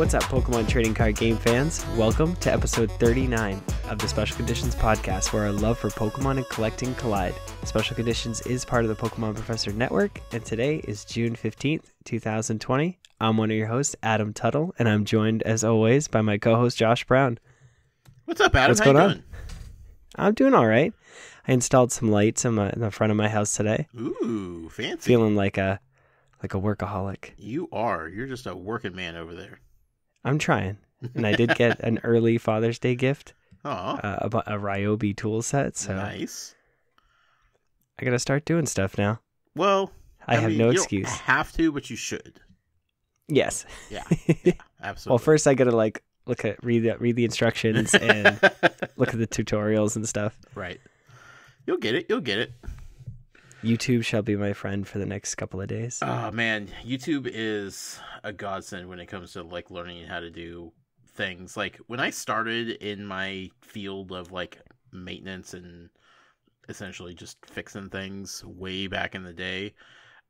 What's up, Pokemon trading card game fans? Welcome to episode 39 of the Special Conditions podcast, where our love for Pokemon and collecting collide. Special Conditions is part of the Pokemon Professor Network, and today is June 15th, 2020. I'm one of your hosts, Adam Tuttle, and I'm joined, as always, by my co-host, Josh Brown. What's up, Adam? What's going on? I'm doing all right. I installed some lights in the front of my house today. Ooh, fancy. Feeling like a workaholic. You are. You're just a working man over there. I'm trying. And I did get an early Father's Day gift. Oh, A Ryobi tool set. So nice. I got to start doing stuff now. Well, I have mean, no you excuse. Don't have to, but you should. Yes. Yeah, absolutely. Well, first I got to read the instructions and look at the tutorials and stuff. Right. You'll get it. You'll get it. YouTube shall be my friend for the next couple of days. Oh man, YouTube is a godsend when it comes to like learning how to do things. Like when I started in my field of like maintenance and essentially just fixing things way back in the day,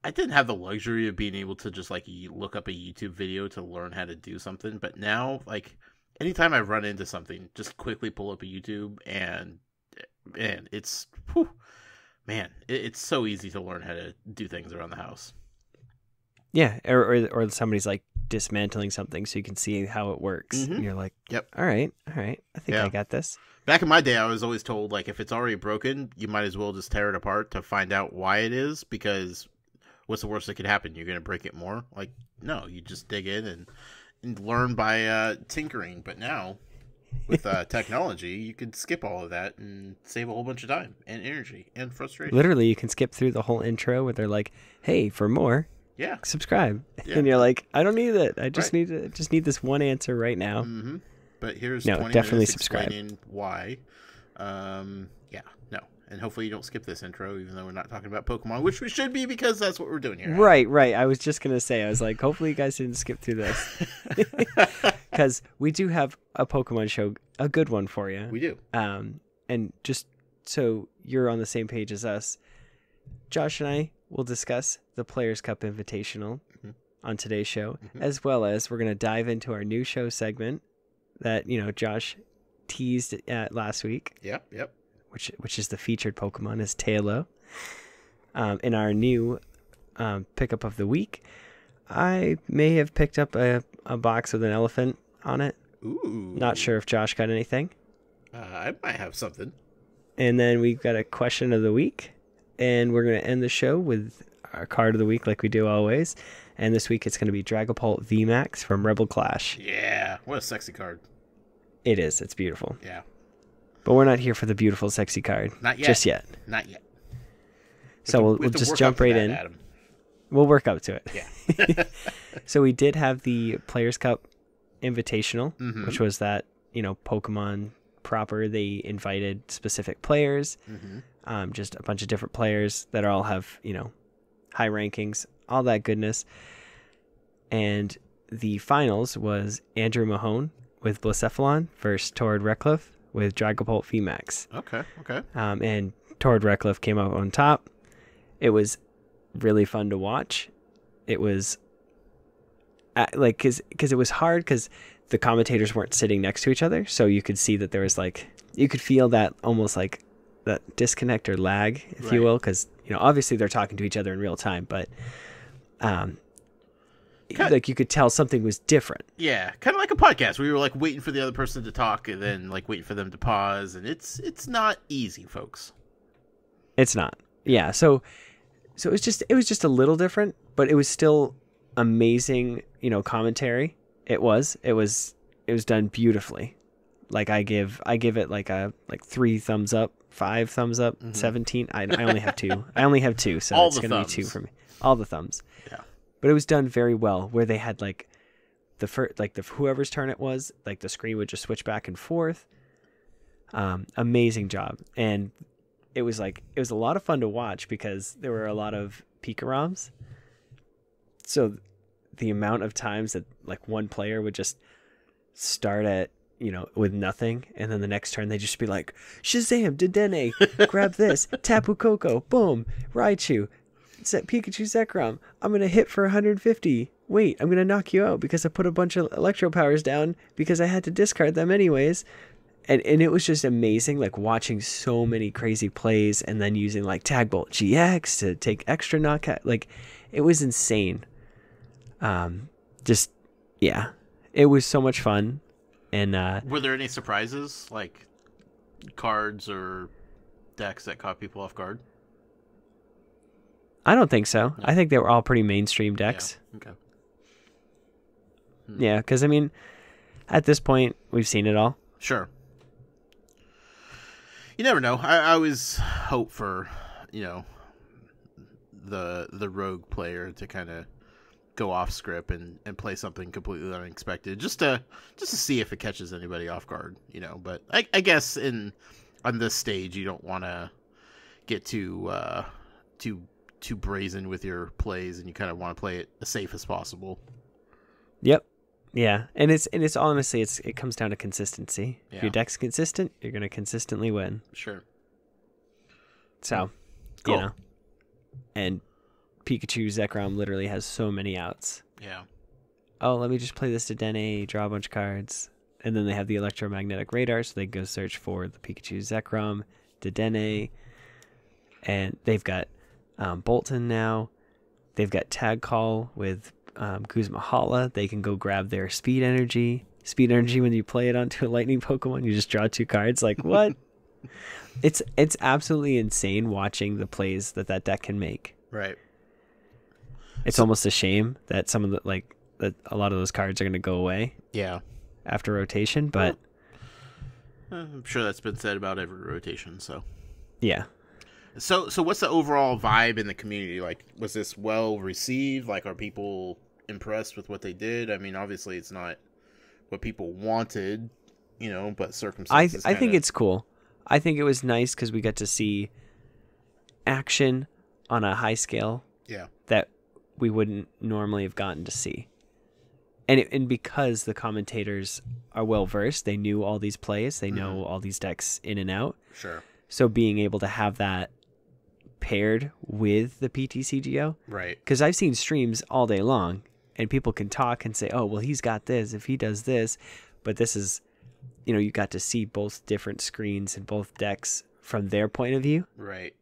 I didn't have the luxury of being able to just like look up a YouTube video to learn how to do something. But now, like anytime I run into something, just quickly pull up a YouTube and it's whew, man, it's so easy to learn how to do things around the house. Yeah, or somebody's like dismantling something so you can see how it works. Mm-hmm. And you're like, yep. All right. I think I got this. Back in my day, I was always told, like, if it's already broken, you might as well just tear it apart to find out why it is, because what's the worst that could happen? You're going to break it more? Like, no, you just dig in and learn by tinkering. But now, with technology, you can skip all of that and save a whole bunch of time and energy and frustration. Literally, you can skip through the whole intro where they're like, hey, for more, subscribe. Yeah. And you're like, I don't need it. I just need this one answer right now. Mm-hmm. But here's 20 definitely minutes subscribe. Explaining why. And hopefully you don't skip this intro, even though we're not talking about Pokemon, which we should be because that's what we're doing here. Right. I was just going to say, I was like, hopefully you guys didn't skip through this. Because we do have a Pokemon show, a good one for you. We do. And just so you're on the same page as us, Josh and I will discuss the Players' Cup Invitational on today's show, as well as we're going to dive into our new show segment that, Josh teased at last week. Yep. Which is the featured Pokemon is Taillow. In our new pickup of the week, I may have picked up a box with an elephant on it. Ooh. Not sure if Josh got anything. I might have something. And then we've got a question of the week. And we're going to end the show with our card of the week like we do always. And this week it's going to be Dragapult VMAX from Rebel Clash. Yeah, what a sexy card. It is. It's beautiful. Yeah. But we're not here for the beautiful, sexy card. Not yet. Just yet. Not yet. So we'll just jump right in. Adam. We'll work up to it. Yeah. So we did have the Players' Cup Invitational, which was that, Pokemon proper. They invited specific players, just a bunch of different players that all have, high rankings, all that goodness. And the finals was Andrew Mahone with Blacephalon versus Torrid Reckliffe with Dragapult VMAX. Okay. And Torrid Reckliffe came out on top. It was really fun to watch. It was because it was hard because the commentators weren't sitting next to each other, so you could see that there was you could feel that almost like that disconnect or lag, if you will, because obviously they're talking to each other in real time, but you could tell something was different. Yeah, kind of like a podcast where you were like waiting for the other person to talk and then like waiting for them to pause, and it's not easy, folks. It's not. Yeah, so it was just a little different, but it was still amazing, commentary. It was done beautifully. Like I give it like 3 thumbs up, 5 thumbs up, 17. I only have 2. So all it's going to be 2 for me. All the thumbs. Yeah. But it was done very well, where they had whoever's turn it was, like the screen would just switch back and forth. Amazing job. And it was a lot of fun to watch because there were a lot of Pikaroms. So the amount of times that like one player would just start at, with nothing, and then the next turn they just be like, Shazam, Dedenne, grab this, Tapu Koko, boom, Raichu, Pikachu Zekrom. I'm gonna hit for 150. Wait, I'm gonna knock you out because I put a bunch of electro powers down because I had to discard them anyways. And it was just amazing, like watching so many crazy plays and then using like Tag Bolt GX to take extra knockout. Like it was insane. Just yeah, it was so much fun. And were there any surprises, like cards or decks that caught people off guard? I don't think so. I think they were all pretty mainstream decks. Yeah. Okay. Yeah, because I mean, at this point, we've seen it all. Sure. You never know. I always hope for, the rogue player to kind of go off script and play something completely unexpected, just to see if it catches anybody off guard. But I guess on this stage you don't want to get too brazen with your plays, and you kind of want to play it as safe as possible. Yep. Yeah, and it's honestly it comes down to consistency. Yeah. If your deck's consistent, you're gonna consistently win. Sure. So, Cool. And Pikachu Zekrom literally has so many outs. Yeah. Oh, let me just play this to Dene, draw a bunch of cards, and then they have the electromagnetic radar, so they go search for the Pikachu Zekrom, Dedenne, and they've got Bolton now. They've got Tag Call with Guzma Hala. They can go grab their speed energy. Speed energy, when you play it onto a lightning Pokemon, you just draw 2 cards. Like, what? It's absolutely insane watching the plays that deck can make. Right. It's almost a shame that some of that a lot of those cards are going to go away. Yeah. After rotation, but I'm sure that's been said about every rotation. So. Yeah. So what's the overall vibe in the community? Like, was this well received? Like, are people impressed with what they did? I mean, obviously it's not what people wanted, but circumstances. I think it's cool. I think it was nice because we got to see action on a high scale. Yeah. That we wouldn't normally have gotten to see. And because the commentators are well versed, they knew all these plays, they know all these decks in and out. Sure. So being able to have that paired with the PTCGO, right? Because I've seen streams all day long, and people can talk and say, "Oh, well, he's got this if he does this," but this is, you got to see both different screens and both decks from their point of view. Right.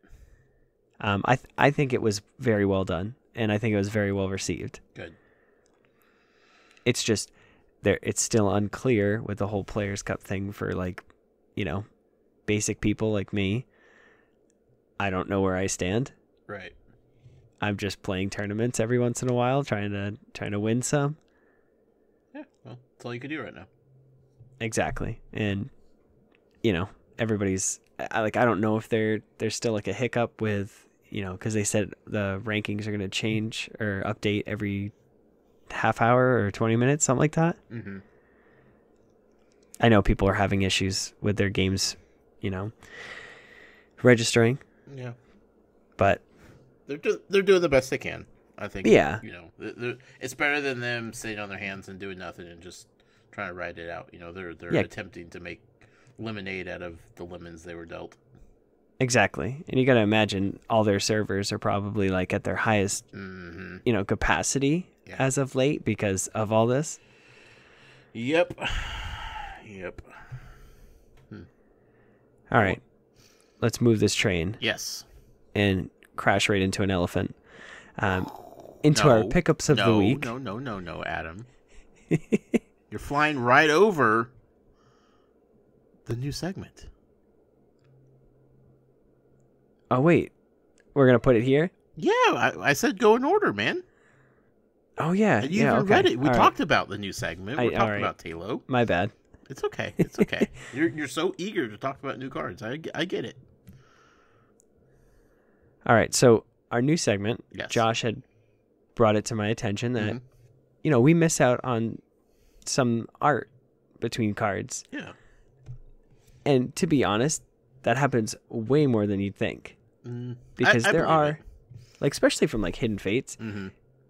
I think it was very well done, and I think it was very well received. Good. It's just it's still unclear with the whole Players Cup thing for basic people like me. I don't know where I stand. Right. I'm just playing tournaments every once in a while, trying to win some. Yeah, well, that's all you can do right now. Exactly. And everybody's I don't know if there's still like a hiccup with, because they said the rankings are going to change or update every half hour or 20 minutes, something like that. Mm-hmm. I know people are having issues with their games, registering. Yeah. But they're doing the best they can, I think. Yeah. It's better than them sitting on their hands and doing nothing and just trying to ride it out. They're attempting to make lemonade out of the lemons they were dealt. Exactly. And you got to imagine all their servers are probably like at their highest, capacity as of late because of all this. Yep. All right. Let's move this train. Yes. And crash right into an elephant. Into our pickups of the week. No, Adam. You're flying right over the new segment. Oh, wait. We're going to put it here? Yeah, I said go in order, man. Oh, yeah. And you even read it. We talked about the new segment. We're talking about Taillow. My bad. It's okay. You're so eager to talk about new cards. I get it. All right. So our new segment, yes. Josh had brought it to my attention that, we miss out on some art between cards. Yeah. And to be honest, that happens way more than you'd think. Because there are, especially from Hidden Fates,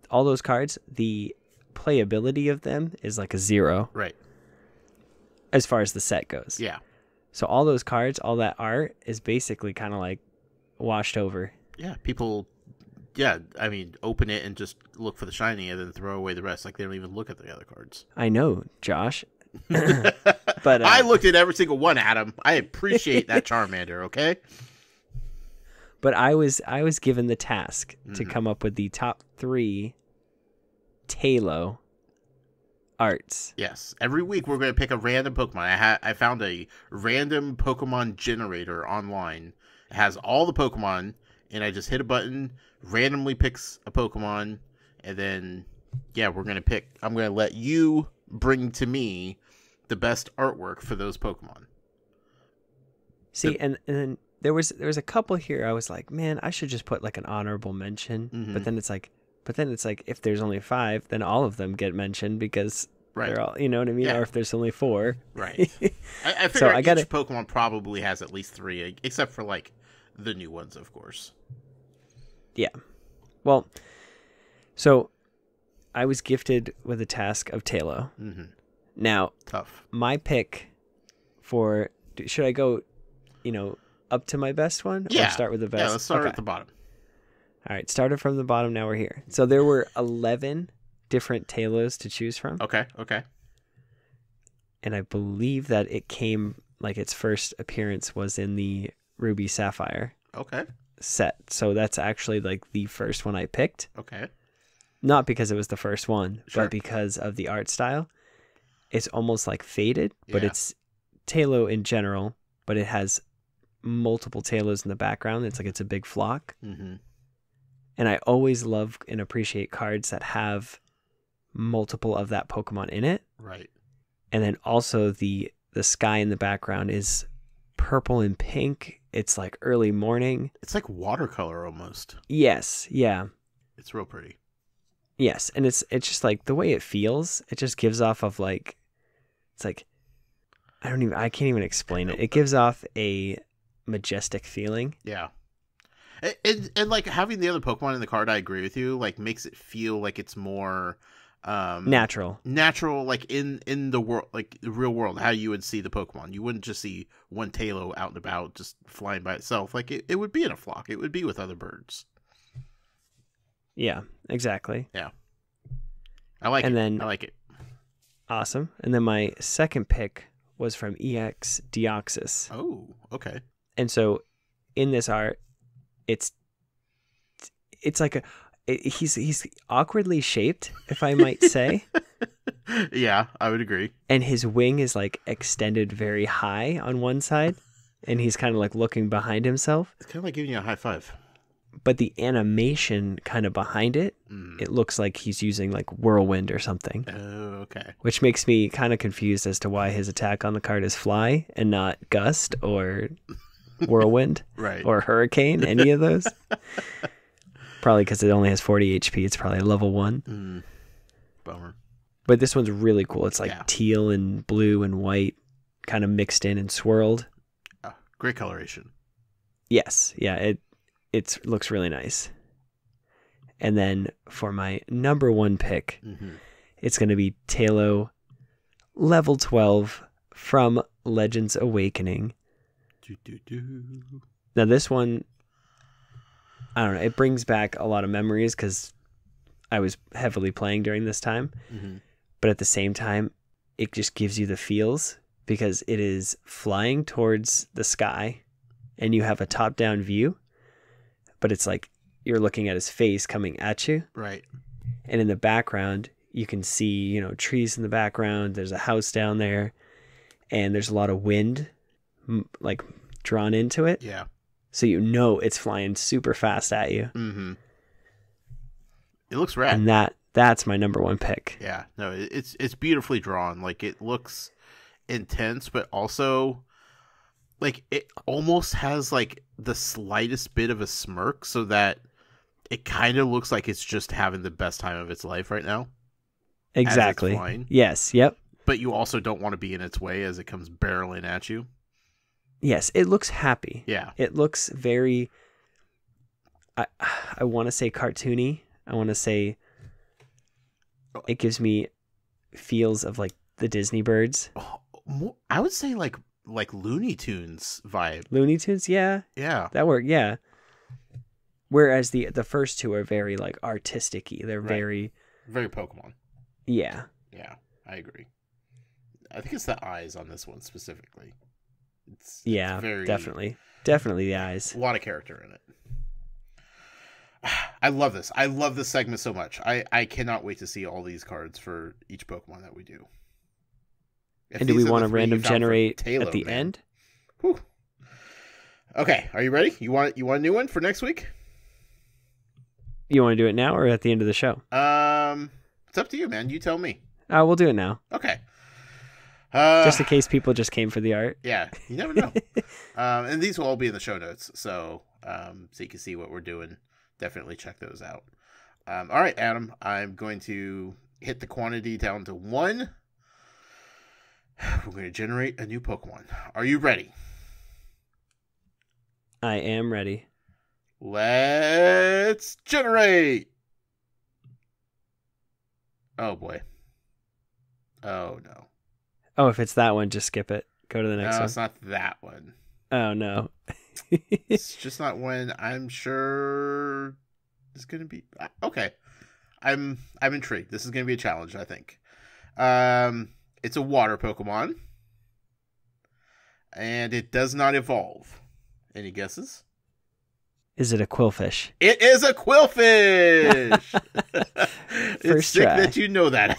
all those cards, the playability of them is like a 0. Right. As far as the set goes. Yeah. So all those cards, all that art is basically kind of washed over. Yeah, people Yeah, I mean, open it and just look for the shiny and then throw away the rest. Like, they don't even look at the other cards. I know, Josh. But I looked at every single one, Adam. I appreciate that Charmander, okay? But I was given the task to come up with the top 3 Taillow arts. Yes. Every week we're going to pick a random Pokemon. I found a random Pokemon generator online. It has all the Pokemon, and I just hit a button, randomly picks a Pokemon, and then, yeah, we're going to pick. I'm going to let you bring to me the best artwork for those Pokemon. See, and then there was a couple here I was like, man, I should just put like an honorable mention. But then it's like if there's only 5, then all of them get mentioned because they're all, you know what I mean? Yeah. Or if there's only 4. Right. I figure each Pokemon probably has at least 3, except for like the new ones, of course. Yeah. Well, so I was gifted with a task of Taillow. Now, tough. My pick for, should I go, up to my best one? Yeah. Or start with the best? Yeah, let's start at the bottom. All right, started from the bottom, now we're here. So there were 11 different Taillows to choose from. Okay. And I believe that it came, like its first appearance was in the Ruby Sapphire set. So that's actually like the first one I picked. Okay. Not because it was the first one, Sure. but because of the art style. It's almost like faded, but it's Taillow in general, but it has multiple Taillows in the background. It's like it's a big flock. And I always love and appreciate cards that have multiple of that Pokemon in it. Right. And then also the sky in the background is purple and pink. It's like early morning. It's like watercolor almost. Yes. Yeah. It's real pretty. Yes. And it's just like the way it feels, it just gives off of like, it's like, I can't even explain it. It gives off a majestic feeling. Yeah. And like having the other Pokemon in the card, I agree with you, like makes it feel like it's more natural, like in the world, like the real world, how you would see the Pokemon. You wouldn't just see one Taillow out and about just flying by itself. Like it would be in a flock. It would be with other birds. Yeah, exactly. Yeah. I like it. Awesome. And then my second pick was from EX Deoxys. Oh, okay. And so in this art, it's like he's awkwardly shaped, if I might say. Yeah, I would agree. And his wing is like extended very high on one side, and he's kind of like looking behind himself. It's kind of like giving you a high five. But the animation kind of behind it, it looks like he's using like whirlwind or something. Oh, okay. Which makes me kind of confused as to why his attack on the card is fly and not gust or whirlwind right. or hurricane, any of those. Probably because it only has 40 HP. It's probably a level 1. Bummer. But this one's really cool. It's like teal and blue and white kind of mixed in and swirled. Great coloration. Yes. Yeah, it looks really nice. And then for my number 1 pick, it's going to be Taillow level 12 from Legends Awakening. Now this one, I don't know, it brings back a lot of memories because I was heavily playing during this time. But at the same time, it just gives you the feels because it is flying towards the sky and you have a top-down view. But it's like you're looking at his face coming at you. Right. And in the background, you can see, trees in the background. There's a house down there. And there's a lot of wind, like, drawn into it. Yeah. So it's flying super fast at you. It looks rad. And that's my number 1 pick. Yeah. No, it's beautifully drawn. Like, it looks intense, but also... like it almost has like the slightest bit of a smirk so that it kind of looks like it's just having the best time of its life right now. Exactly. Yes. Yep. But you also don't want to be in its way as it comes barreling at you. Yes. It looks happy. Yeah. It looks very, I want to say cartoony. I want to say it gives me feels of like the Disney birds. I would say like Looney Tunes vibe. Looney Tunes, yeah. Yeah. That worked, yeah. Whereas the first two are very like artistic-y. They're Right. Very Pokemon. Yeah. Yeah, I agree. I think it's the eyes on this one specifically. It's very definitely the eyes. A lot of character in it. I love this. I love this segment so much. I cannot wait to see all these cards for each Pokemon that we do. And do we want to random generate Taillow, at the end? Whew. Okay, are you ready? You want a new one for next week? You want to do it now or at the end of the show? It's up to you, man. You tell me. We'll do it now. Okay. Just in case people just came for the art. Yeah, you never know. And these will all be in the show notes, so you can see what we're doing. Definitely check those out. All right, Adam, I'm going to hit the quantity down to 1. We're going to generate a new Pokemon. Are you ready? I am ready. Let's generate. Oh, boy. Oh, no. Oh, if it's that one, just skip it. Go to the next one. No, it's not that one. Oh, no. It's just not one I'm sure is going to be. Okay. I'm intrigued. This is going to be a challenge, I think. It's a water Pokemon. And it does not evolve. Any guesses? Is it a Quillfish? It is a Quillfish! It's sick try. that you know that.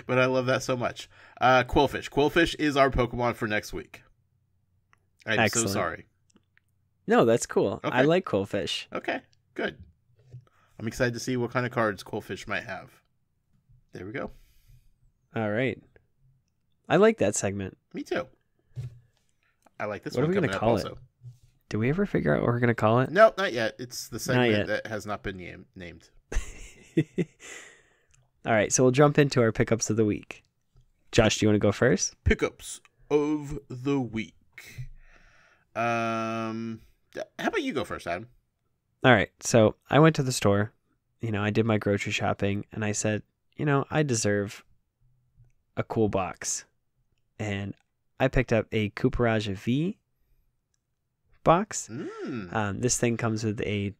But I love that so much. Quillfish. Quillfish is our Pokemon for next week. I'm Excellent. so sorry. No, that's cool. Okay. I like Quillfish. Okay, good. I'm excited to see what kind of cards Quillfish might have. There we go. All right. I like that segment. Me too. I like this What one. are we going to to call also. it? Do we ever figure out what we're going to call it? No, not yet. It's the segment that has not been named. All right, so we'll jump into our pickups of the week. Josh, do you want to go first? Pickups of the week. How about you go first, Adam? All right, so I went to the store. I did my grocery shopping, and I said, I deserve a cool box. And I picked up a Cooperage V box. This thing comes with the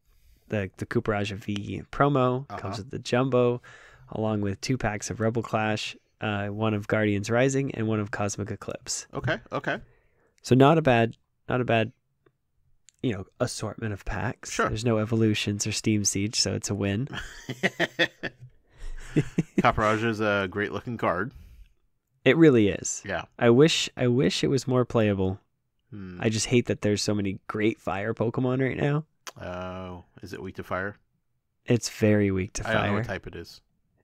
Cooperage V promo. Comes with the jumbo, along with 2 packs of Rebel Clash, one of Guardians Rising, and one of Cosmic Eclipse. Okay. So not a bad, assortment of packs. Sure. There's no evolutions or Steam Siege, so it's a win. Cooperage is a great looking card. It really is. Yeah. I wish it was more playable. I just hate that there's so many great fire Pokemon right now. Oh, is it weak to fire? It's very weak to fire. I don't know what type it is.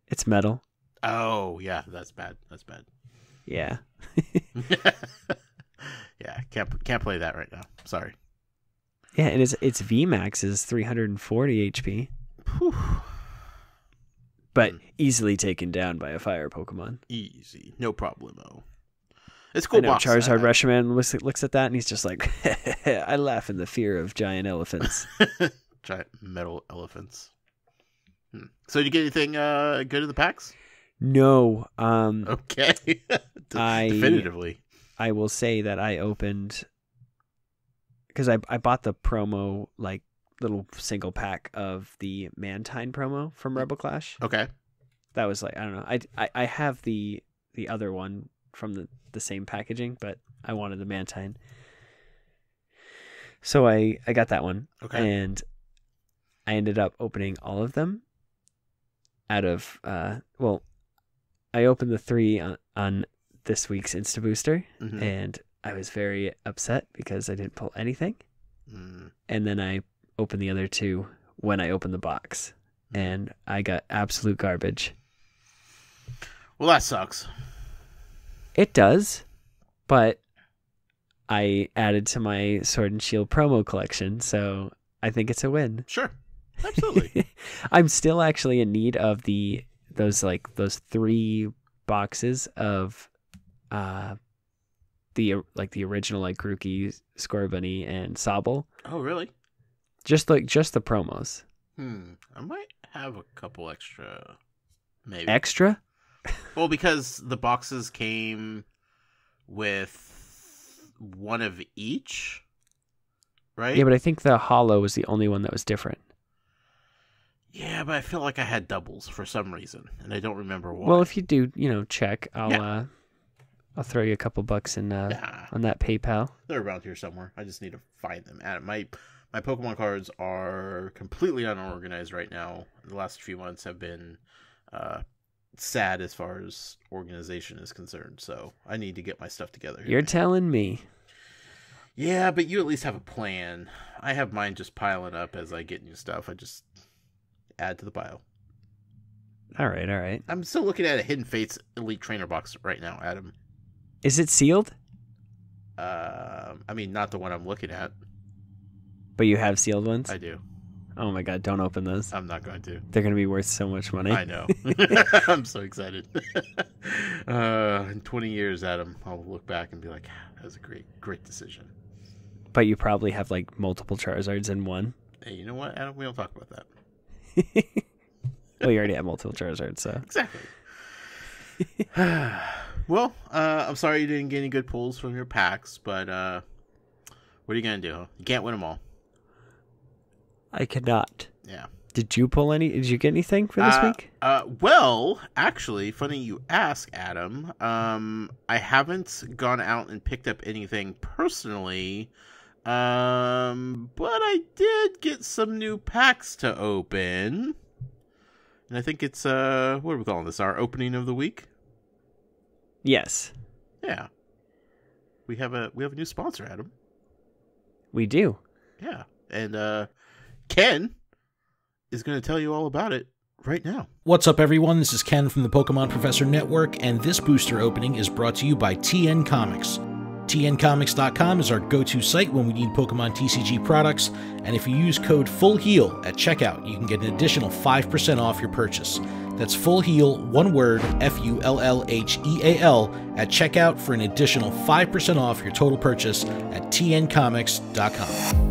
It's metal. Oh, yeah, that's bad. Yeah. Yeah, can't play that right now. Sorry. Yeah, and its VMAX is 340 HP. Whew. But easily taken down by a fire Pokemon. Easy. No problemo. It's cool. I know, Charizard Rusherman looks at that and he's just like, I laugh in the fear of giant elephants. Giant metal elephants. So did you get anything good in the packs? No. Okay. Definitively. I will say that I opened, because I bought the promo, like, little single pack of the Mantine promo from Rebel Clash. Okay. That was like, I don't know. I have the other one from the same packaging, but I wanted the Mantine. So I got that one. Okay. And I ended up opening all of them out of, I opened the 3 on this week's Insta Booster, and I was very upset because I didn't pull anything. And then I opened the other 2 when I opened the box, and I got absolute garbage. Well, that sucks. It does, but I added to my Sword and Shield promo collection, so I think it's a win. Sure. Absolutely. I'm still actually in need of those 3 boxes of the original like Grookey, Scorbunny, and Sobble. Oh, really? Just the promos. I might have a couple extra. Maybe. Extra? Well, because the boxes came with one of each. right? Yeah, but I think the hollow was the only one that was different. Yeah, but I feel like I had doubles for some reason, and I don't remember why. Well, if you do, check. Yeah. I'll throw you a couple bucks in Nah, on that PayPal. they're around here somewhere. I just need to find them. And my Pokemon cards are completely unorganized right now. The last few months have been sad as far as organization is concerned, so I need to get my stuff together. You're telling me. Yeah, but you at least have a plan. I have mine just piling up as I get new stuff. I just add to the pile. All right. I'm still looking at a Hidden Fates Elite Trainer box right now, Adam. Is it sealed? I mean, not the one I'm looking at. But you have sealed ones? I do. Oh my god, don't open those. I'm not going to. They're going to be worth so much money. I know. I'm so excited. In 20 years, Adam, I'll look back and be like, that was a great decision. But you probably have like multiple Charizards in one. Hey, you know what, Adam? We don't talk about that. Well, you already have multiple Charizards, so. Exactly. Well, I'm sorry you didn't get any good pulls from your packs, but what are you going to do? Huh? You can't win them all. I cannot. Yeah. Did you pull any? Did you get anything for this week? Well, actually, funny you ask, Adam. I haven't gone out and picked up anything personally, but I did get some new packs to open. And I think it's, what are we calling this? Our opening of the week? Yes. Yeah. We have a new sponsor, Adam. We do. Yeah. And Ken is going to tell you all about it right now. What's up, everyone? This is Ken from the Pokemon Professor Network, and this booster opening is brought to you by TN Comics. TNComics.com is our go-to site when we need Pokemon TCG products, and if you use code FULLHEAL at checkout, you can get an additional 5% off your purchase. That's FULLHEAL, one word, FULLHEAL, at checkout for an additional 5% off your total purchase at TNComics.com.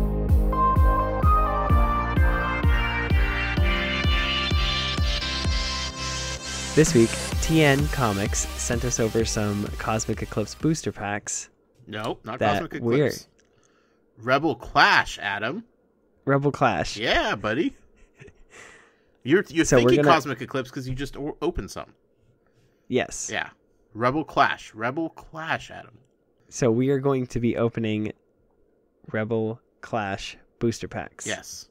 This week, TN Comics sent us over some Cosmic Eclipse booster packs. No, not That Cosmic Eclipse. weird. Rebel Clash, Adam. Rebel Clash. Yeah, buddy. You're So we're thinking gonna- Cosmic Eclipse because you just opened some. Yes. Yeah. Rebel Clash, Adam. So we are going to be opening Rebel Clash booster packs. Yes.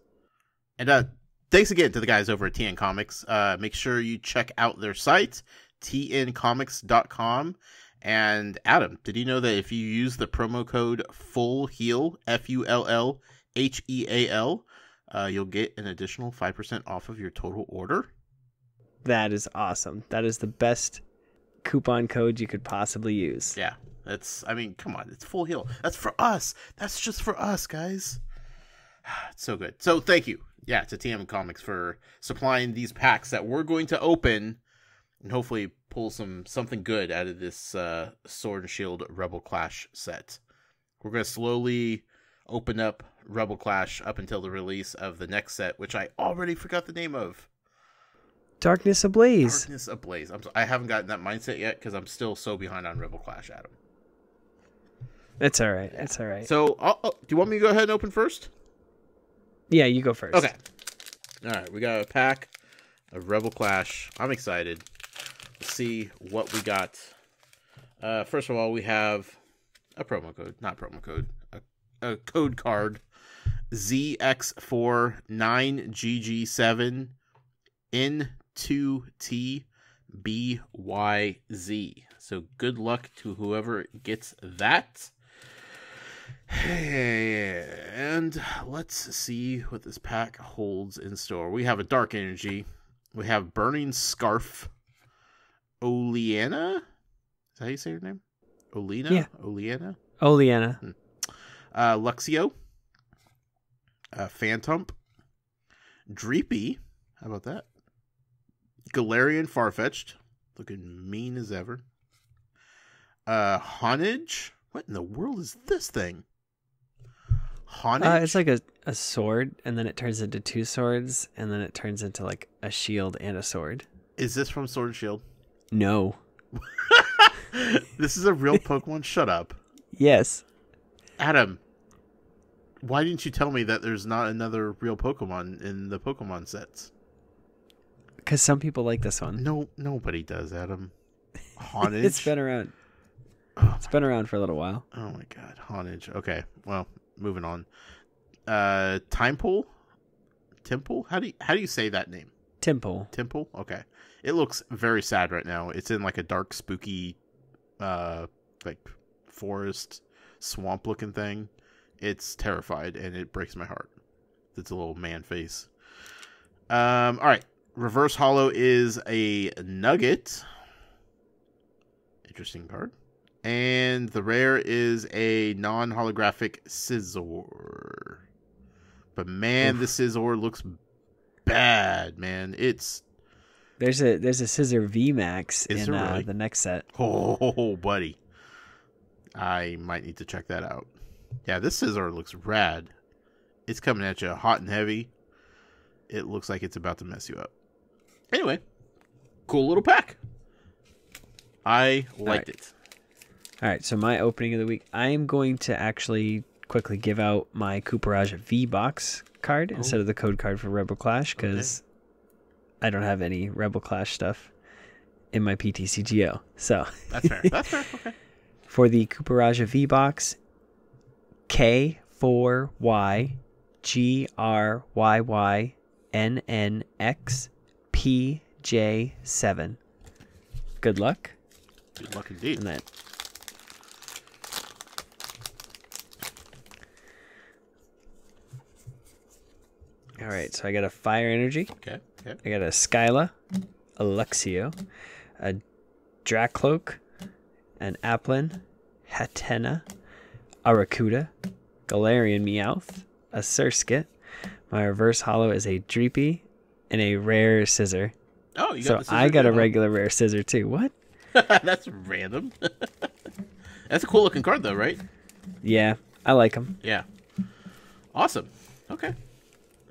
And thanks again to the guys over at TN Comics. Make sure you check out their site, tncomics.com. And Adam, did you know that if you use the promo code FULLHEAL, FULLHEAL, you'll get an additional 5% off of your total order? That is awesome. That is the best coupon code you could possibly use. Yeah. Come on. It's Full Heal. That's for us. That's just for us, guys. It's so good. So thank you. Yeah, to TM Comics for supplying these packs that we're going to open and hopefully pull something good out of this Sword and Shield Rebel Clash set. We're going to slowly open up Rebel Clash up until the release of the next set, which I already forgot the name of. Darkness Ablaze. Darkness Ablaze. I haven't gotten that mindset yet because I'm still so behind on Rebel Clash, Adam. It's all right. It's all right. So, do you want me to go ahead and open first? Yeah, you go first. Okay. All right, we got a pack of Rebel Clash. I'm excited to see what we got. First of all, we have a code card. ZX49GG7N2TBYZ. So good luck to whoever gets that. And let's see what this pack holds in store. We have a Dark Energy. We have Burning Scarf. Oleana? Is that how you say her name? Olena? Yeah. Oleana? Oleana. Luxio. Phantom. Dreepy. How about that? Galarian Farfetch'd. Looking mean as ever. Honage. What in the world is this thing? Honage? It's like a sword, and then it turns into two swords, and then it turns into like a shield and a sword. Is this from Sword and Shield? No. This is a real Pokemon. Shut up. Yes. Adam, Why didn't you tell me that there's not another real Pokemon in the Pokemon sets? Because some people like this one. No, nobody does, Adam. Haunage? It's been around. It's been around for a little while. Oh my god, Haunage. Okay, well, moving on. Temple? How do you say that name? Temple. Temple? Okay. It looks very sad right now. It's in like a dark, spooky, like forest, swamp looking thing. It's terrified and it breaks my heart. It's a little man face. All right. Reverse Hollow is a Nugget. Interesting card. And the rare is a non-holographic Scizor. But man, the Scizor looks bad, man. There's a Scizor VMAX in really? the next set. Oh, buddy. I might need to check that out. Yeah, this Scizor looks rad. It's coming at you hot and heavy. It looks like it's about to mess you up. Anyway, cool little pack. I liked it. All right, so my opening of the week, I am going to actually quickly give out my Cooperage V-Box card instead of the code card for Rebel Clash, because I don't have any Rebel Clash stuff in my PTCGO. So That's fair. That's fair. Okay. For the Cooperage V-Box, K4YGRYYNNXPJ7. Good luck. Good luck indeed. And then all right, so I got a Fire Energy. Okay. I got a Skyla, a Luxio, a Dracloak, an Applin, Hatena, a Rakuda, Galarian Meowth, a Surskit. My reverse hollow is a Dreepy, and a rare Scizor. Oh, you got the So Scizor I got a too, regular rare Scizor too. What? huh? That's random. That's a cool looking card though, right? Yeah, I like them. Yeah. Awesome. Okay.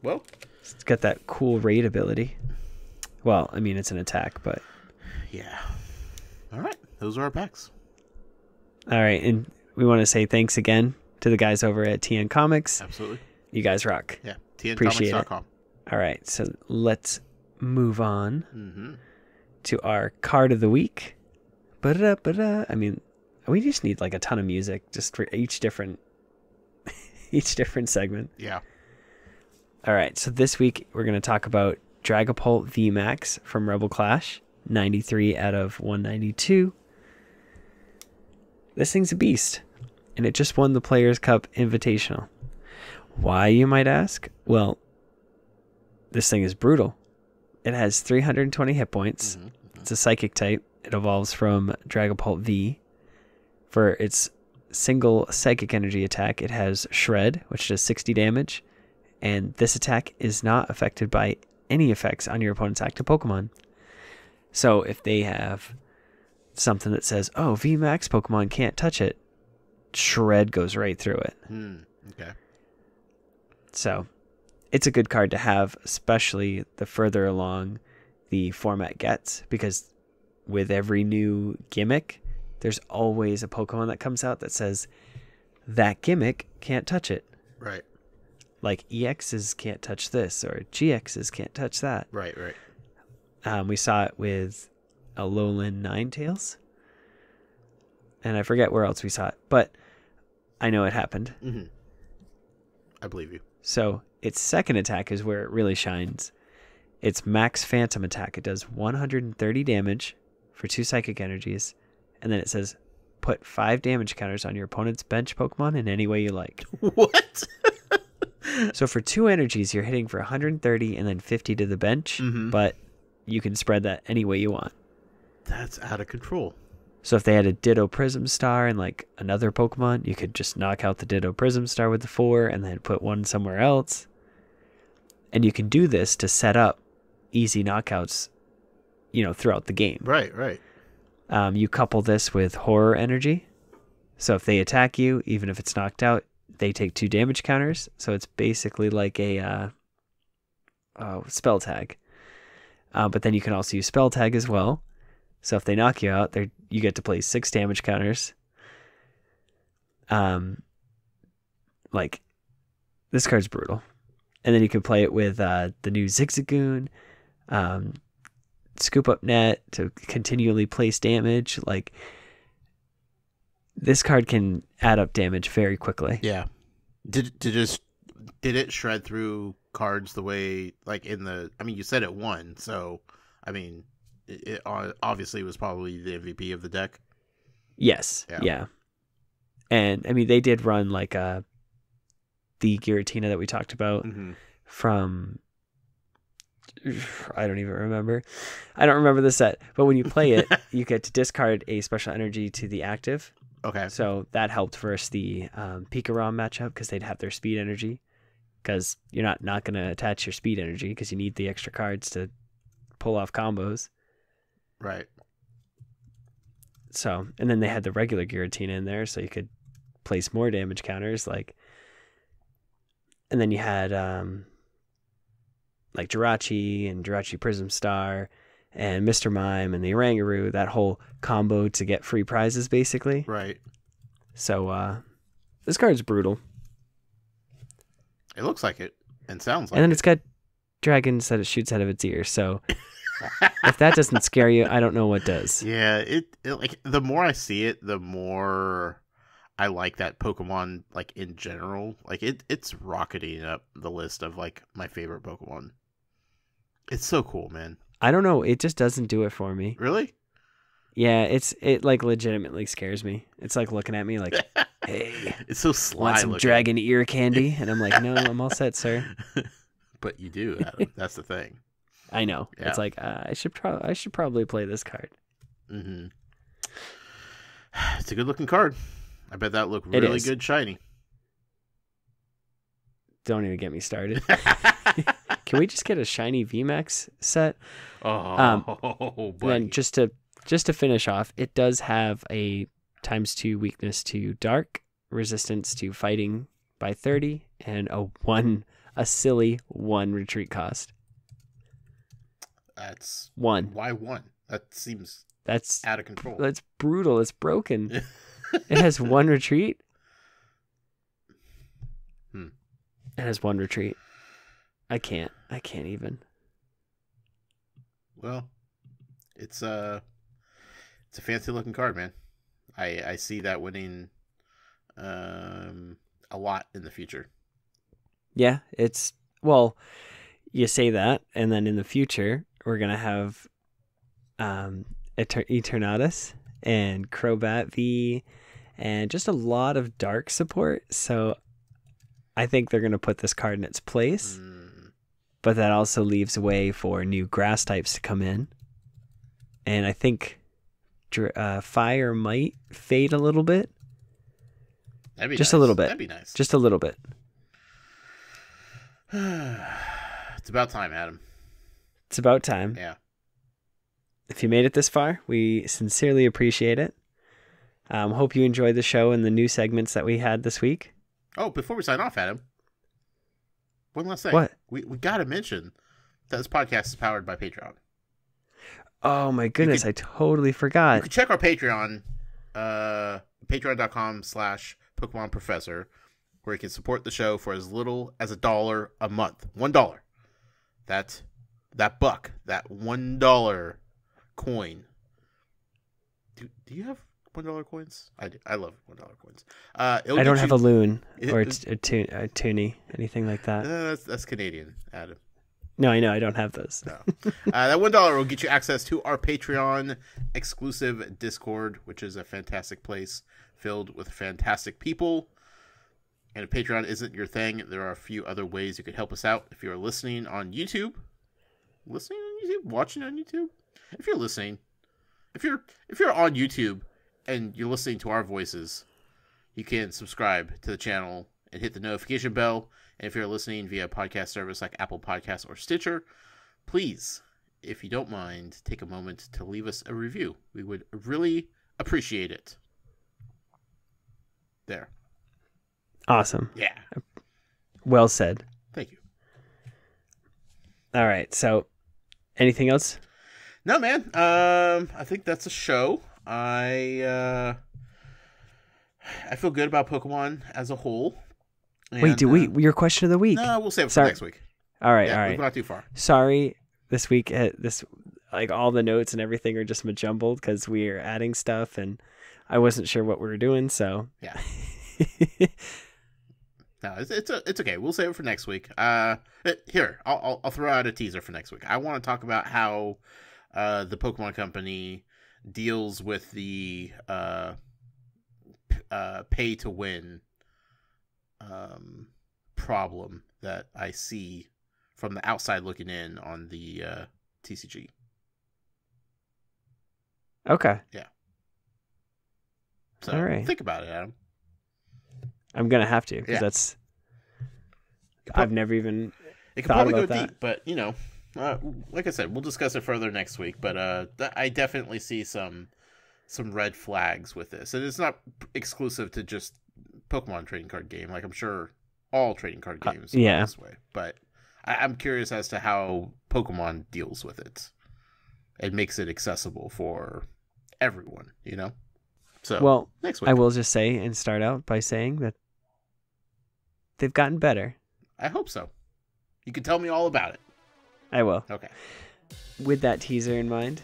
Well, It's got that cool raid ability. Well, I mean, it's an attack, but... yeah. All right. Those are our packs. All right, and we want to say thanks again to the guys over at TN Comics. Absolutely. You guys rock. Yeah. Appreciate TNcomics.com. All right, so let's move on to our card of the week. Ba-da-ba-da. I mean, we just need like a ton of music just for each different segment. Yeah. All right, so this week we're going to talk about Dragapult VMAX from Rebel Clash, 93 out of 192. This thing's a beast, and it just won the Players' Cup Invitational. Why, you might ask? Well, this thing is brutal. It has 320 hit points. It's a Psychic type. It evolves from Dragapult V. For its single Psychic Energy attack, it has Shred, which does 60 damage. And this attack is not affected by any effects on your opponent's active Pokemon. So if they have something that says, oh, VMAX Pokemon can't touch it, Shred goes right through it. Okay. So it's a good card to have, especially the further along the format gets, because with every new gimmick, there's always a Pokemon that comes out that says that gimmick can't touch it. Right. Like EXs can't touch this, or GXs can't touch that. Right. We saw it with Alolan Ninetales. And I forget where else we saw it, but I know it happened. I believe you. So its second attack is where it really shines. It's Max Phantom attack. It does 130 damage for 2 Psychic Energies. And then it says, put 5 damage counters on your opponent's bench Pokemon in any way you like. What? So for 2 energies, you're hitting for 130 and then 50 to the bench, but you can spread that any way you want. That's out of control. So if they had a Ditto Prism Star and like another Pokemon, you could just knock out the Ditto Prism Star with the 4 and then put one somewhere else. And you can do this to set up easy knockouts, throughout the game. Right. You couple this with Horror Energy. So if they attack you, even if it's knocked out, they take 2 damage counters. So it's basically like a spell tag. But then you can also use spell tag as well. So if they knock you out, you get to place 6 damage counters. Like this card's brutal. And then you can play it with the new Zigzagoon, Scoop Up Net to continually place damage. Like, this card can add up damage very quickly. Yeah. Did it shred through cards the way, like, in the... I mean, you said it won, so, I mean, it obviously was probably the MVP of the deck. Yes, yeah. And, I mean, they did run, like, the Giratina that we talked about from... I don't even remember. I don't remember the set. But when you play it, you get to discard a special energy to the active. Okay. So that helped versus the Pikarom matchup because they'd have their speed energy. Because you're not going to attach your speed energy because you need the extra cards to pull off combos. Right. So, and then they had the regular Giratina in there, so you could place more damage counters. Like, and then you had like Jirachi and Jirachi Prism Star and Mr. Mime and the Oranguru, that whole combo to get free prizes, basically. Right. So, this card's brutal. It looks like it and sounds like it. And then it. it's got dragons that it shoots out of its ears, so if that doesn't scare you, I don't know what does. Yeah, it like, the more I see it, the more I like that Pokemon, like, in general. Like, it's rocketing up the list of, like, my favorite Pokemon. It's so cool, man. I don't know, it just doesn't do it for me. Really? Yeah, it like legitimately scares me. It's like looking at me like, hey, it's so sly. Want some dragon ear candy? And I'm like, no, I'm all set, sir. But you do, Adam. That's the thing. I know. Yeah. It's like I should probably play this card. Mm-hmm. It's a good looking card. I bet that looked really good shiny. Don't even get me started. Can we just get a shiny VMAX set? Oh, buddy. And just to finish off, it does have a ×2 weakness to dark, resistance to fighting by 30, and a silly 1 retreat cost. That's 1. Why 1? That seems that's out of control. That's brutal. It's broken. It has 1 retreat. It has 1 retreat. I can't even. Well, it's a fancy looking card, man. I see that winning a lot in the future. Yeah, well, you say that, and then in the future we're gonna have Eternatus and Crobat V and just a lot of dark support. So I think they're gonna put this card in its place. But that also leaves way for new grass types to come in. And I think fire might fade a little bit. That'd be just nice. A little bit. That'd be nice. Just a little bit. It's about time, Adam. It's about time. Yeah. If you made it this far, we sincerely appreciate it. Hope you enjoyed the show and the new segments that we had this week. Oh, before we sign off, Adam. One last thing. What? We got to mention that this podcast is powered by Patreon. Oh my goodness, I totally forgot. You can check our Patreon, patreon.com/Pokemon Professor, where you can support the show for as little as $1 a month. $1. That buck, that $1 coin. Do you have $1 coins? I do. I love $1 coins. I don't have a loon or a toonie, anything like that. That's Canadian, Adam. No, I know. I don't have those. No. That $1 will get you access to our Patreon exclusive Discord, which is a fantastic place filled with fantastic people. And if Patreon isn't your thing, there are a few other ways you could help us out. If you're listening on YouTube, watching on YouTube, if you're listening, if you're on YouTube and you're listening to our voices, you can subscribe to the channel and hit the notification bell. And if you're listening via a podcast service like Apple Podcasts or Stitcher, please, if you don't mind, take a moment to leave us a review. We would really appreciate it. There. Awesome. Yeah. Well said. Thank you. All right. So, anything else? No, man. I think that's a show. I feel good about Pokemon as a whole. Wait, your question of the week? No, we'll save it for next week. All right, Yeah, all right. we've not too far. Sorry, this week, like all the notes and everything are just jumbled because we are adding stuff and I wasn't sure what we were doing. So yeah. No, it's okay. We'll save it for next week. Here, I'll throw out a teaser for next week. I want to talk about how the Pokemon Company deals with the pay to win problem that I see from the outside looking in on the TCG. Okay. Yeah. So all right. Think about it, Adam. I'm gonna have to because I've never even. It could probably go deep, but like I said, we'll discuss it further next week. But I definitely see some red flags with this, and it's not exclusive to just Pokemon trading card game. Like I'm sure all trading card games are this way. But I'm curious as to how Pokemon deals with it. It makes it accessible for everyone, So next week. I will just say and start out by saying that they've gotten better. I hope so. You can tell me all about it. I will. Okay. With that teaser in mind,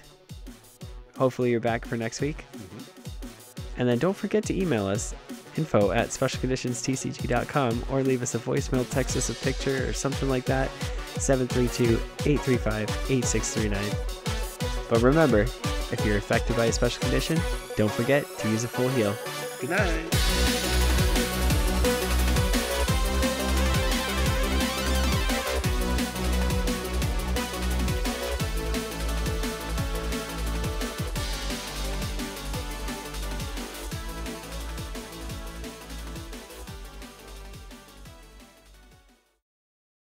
hopefully you're back for next week. Mm-hmm. And then don't forget to email us, info@specialconditionstcg.com, or leave us a voicemail, text us a picture or something like that, 732-835-8639. But remember, if you're affected by a special condition, don't forget to use a full heal. Good night.